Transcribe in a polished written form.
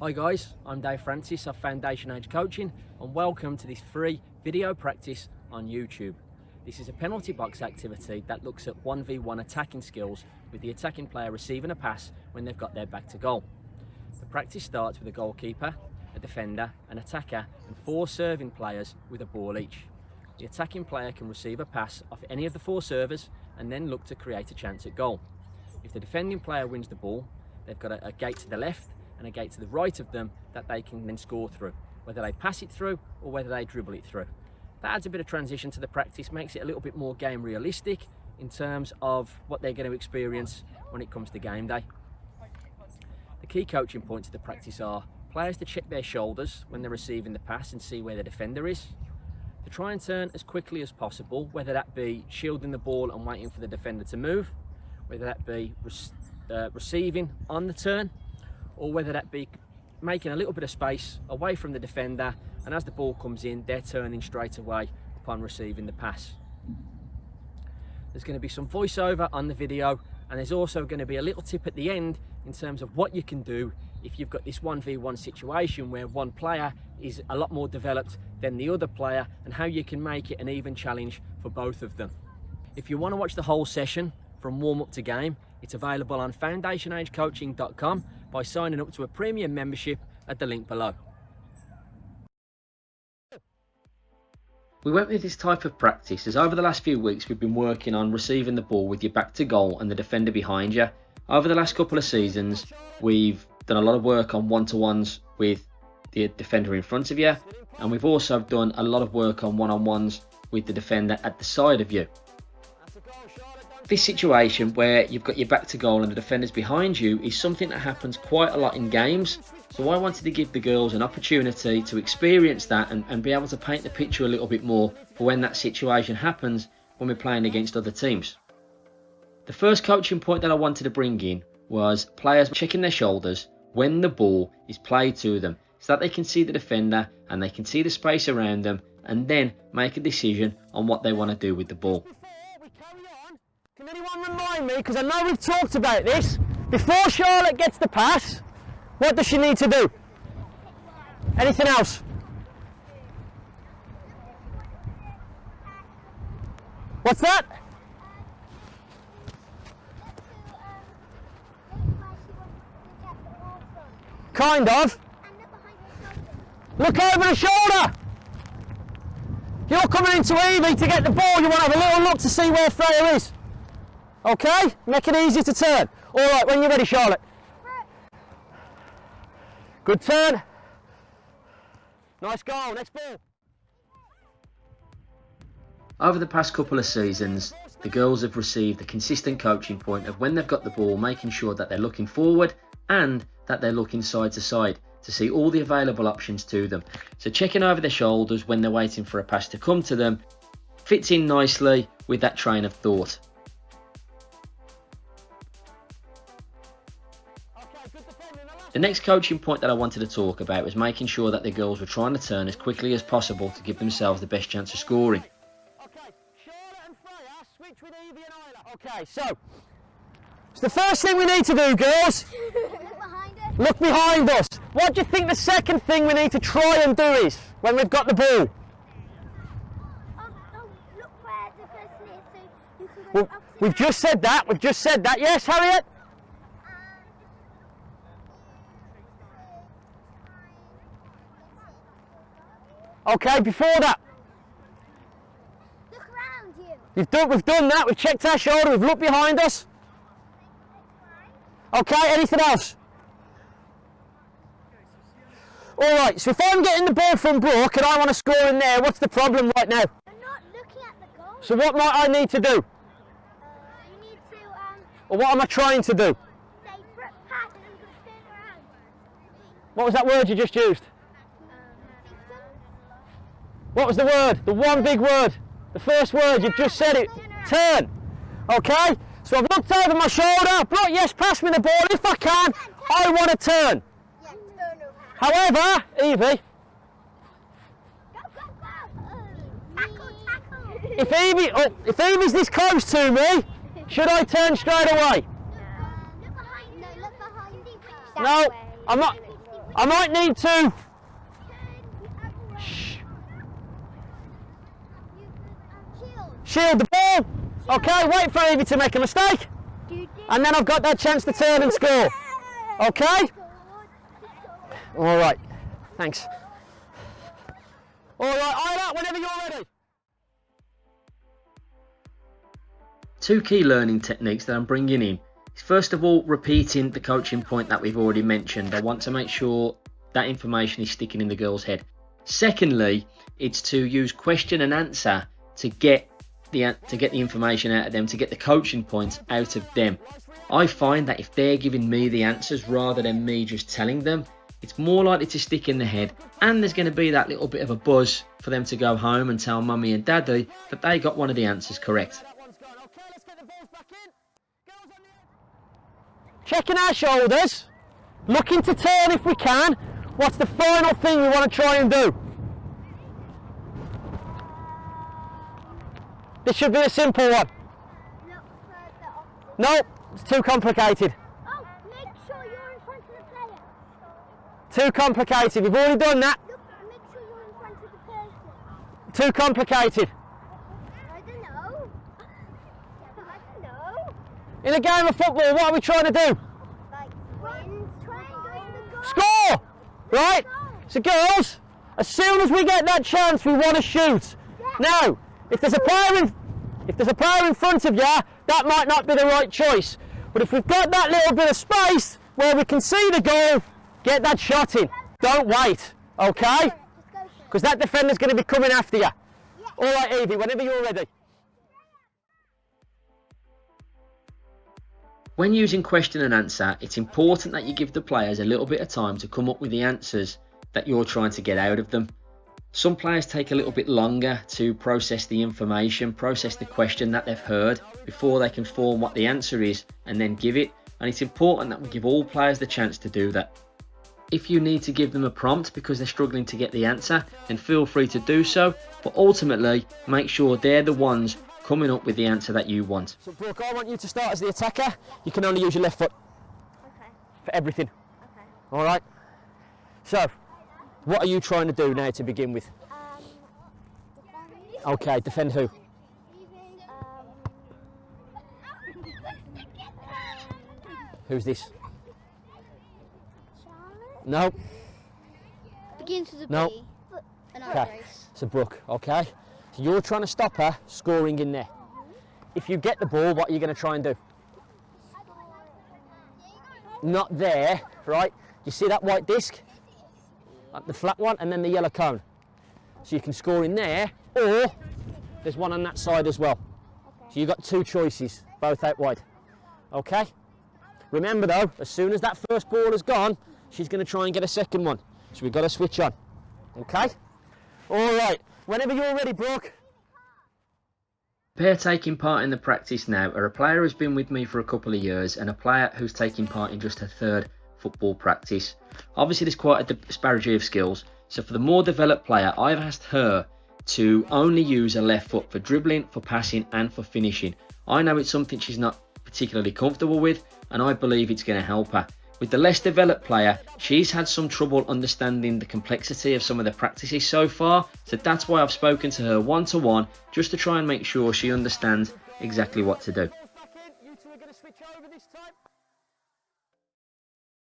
Hi guys, I'm Dave Francis of Foundation Age Coaching and welcome to this free video practice on YouTube. This is a penalty box activity that looks at 1v1 attacking skills with the attacking player receiving a pass when they've got their back to goal. The practice starts with a goalkeeper, a defender, an attacker and 4 serving players with a ball each. The attacking player can receive a pass off any of the 4 servers and then look to create a chance at goal. If the defending player wins the ball, they've got a gate to the left and a gate to the right of them that they can then score through, whether they pass it through or whether they dribble it through. That adds a bit of transition to the practice, makes it a little bit more game realistic in terms of what they're going to experience when it comes to game day. The key coaching points of the practice are players to check their shoulders when they're receiving the pass and see where the defender is, to try and turn as quickly as possible, whether that be shielding the ball and waiting for the defender to move, whether that be receiving on the turn, or whether that be making a little bit of space away from the defender, and as the ball comes in, they're turning straight away upon receiving the pass. There's going to be some voiceover on the video, and there's also going to be a little tip at the end in terms of what you can do if you've got this 1v1 situation where one player is a lot more developed than the other player, and how you can make it an even challenge for both of them. If you want to watch the whole session from warm up to game, it's available on foundationagecoaching.com by signing up to a premium membership at the link below. We went with this type of practice as over the last few weeks we've been working on receiving the ball with your back to goal and the defender behind you. Over the last couple of seasons we've done a lot of work on one-to-ones with the defender in front of you, and we've also done a lot of work on one-on-ones with the defender at the side of you. This situation where you've got your back to goal and the defender's behind you is something that happens quite a lot in games, so I wanted to give the girls an opportunity to experience that and be able to paint the picture a little bit more for when that situation happens when we're playing against other teams. The first coaching point that I wanted to bring in was players checking their shoulders when the ball is played to them, so that they can see the defender and they can see the space around them and then make a decision on what they want to do with the ball. Can anyone remind me, because I know we've talked about this, before Charlotte gets the pass, what does she need to do? Anything else? What's that? Kind of. Look over the shoulder! You're coming into Evie to get the ball, you want to have a little look to see where Freya is. Okay? Make it easy to turn. Alright, when you're ready, Charlotte. Good turn. Nice goal, next ball. Over the past couple of seasons, the girls have received a consistent coaching point of when they've got the ball, making sure that they're looking forward and that they're looking side to side to see all the available options to them. So checking over their shoulders when they're waiting for a pass to come to them fits in nicely with that train of thought. The next coaching point that I wanted to talk about was making sure that the girls were trying to turn as quickly as possible to give themselves the best chance of scoring. Okay, Charlotte and Freya switch with Evie and Isla. Okay, so the first thing we need to do, girls, look behind us. What do you think the second thing we need to try and do is when we've got the ball? Look where the person is so you can go Well, we've just said that. We've just said that. Yes, Harriet? Okay, before that. Look around you. We've done that. We've checked our shoulder. We've looked behind us. Okay, anything else? Alright, so if I'm getting the ball from Brooke and I want to score in there, what's the problem right now? You're not looking at the goal. So what might I need to do? You need to Or what am I trying to do? say Brooke pass and then turn around. What was that word you just used? What was the word? The one big word. The first word, you've just said it. Turn. Okay? So I've looked over my shoulder. Brooke, yes, pass me the ball. If I can, I want to turn. Yeah, turn around. However, Evie, Go, go, go. Tackle, tackle. if Evie's this close to me, should I turn straight away? Look behind. No, look behind. No, I'm not. I might need to... Turn the other way. Shh. You could shield. Shield the ball. Okay, wait for Evie to make a mistake. And then I've got that chance to turn and score. Okay? All right. Thanks. All right, Isla, whenever you're ready. Two key learning techniques that I'm bringing in is first of all repeating the coaching point that we've already mentioned. I want to make sure that information is sticking in the girl's head. Secondly, it's to use question and answer to get the information out of them, to get the coaching points out of them. I find that if they're giving me the answers rather than me just telling them, it's more likely to stick in the head, and there's going to be that little bit of a buzz for them to go home and tell mummy and daddy that they got one of the answers correct. Checking our shoulders, looking to turn if we can. What's the final thing we want to try and do? This should be a simple one. Look further off. No, it's too complicated. Oh, make sure you're in front of the player. Too complicated. We've already done that. Look, make sure you're in front of the person. Too complicated. I don't know. I don't know. In a game of football, what are we trying to do? Like, win, try and go to the goal. Score! Right? So girls, as soon as we get that chance, we want to shoot. Now, if there's a player in front of you, that might not be the right choice. But if we've got that little bit of space where we can see the goal, get that shot in. Don't wait, okay? Just go, Because that defender's going to be coming after you. All right, Evie, whenever you're ready. When using question and answer, it's important that you give the players a little bit of time to come up with the answers that you're trying to get out of them. Some players take a little bit longer to process the information, process the question that they've heard before they can form what the answer is and then give it. And it's important that we give all players the chance to do that. If you need to give them a prompt because they're struggling to get the answer, then feel free to do so. But ultimately, make sure they're the ones coming up with the answer that you want. So Brooke, I want you to start as the attacker. You can only use your left foot Okay. for everything. Okay. All right? So, what are you trying to do now to begin with? Defend. Okay, defend who? Who's this? No. Begins with a No. B. An Okay, so Brooke, okay? So you're trying to stop her scoring in there. If you get the ball, what are you going to try and do? Not there, right? You see that white disc? The flat one, and then the yellow cone. So you can score in there, or there's one on that side as well. So you've got two choices, both out wide. Okay? Remember though, as soon as that first ball is gone, she's going to try and get a second one. So we've got to switch on. Okay? All right. Whenever you're ready, Brooke. Pair taking part in the practice now are a player who's been with me for a couple of years and a player who's taking part in just her third football practice. Obviously there's quite a disparity of skills, so for the more developed player, I've asked her to only use her left foot for dribbling, for passing and for finishing. I know it's something she's not particularly comfortable with, and I believe it's going to help her. With the less developed player, she's had some trouble understanding the complexity of some of the practices so far, so that's why I've spoken to her one-to-one, just to try and make sure she understands exactly what to do. You two are going to switch over this time.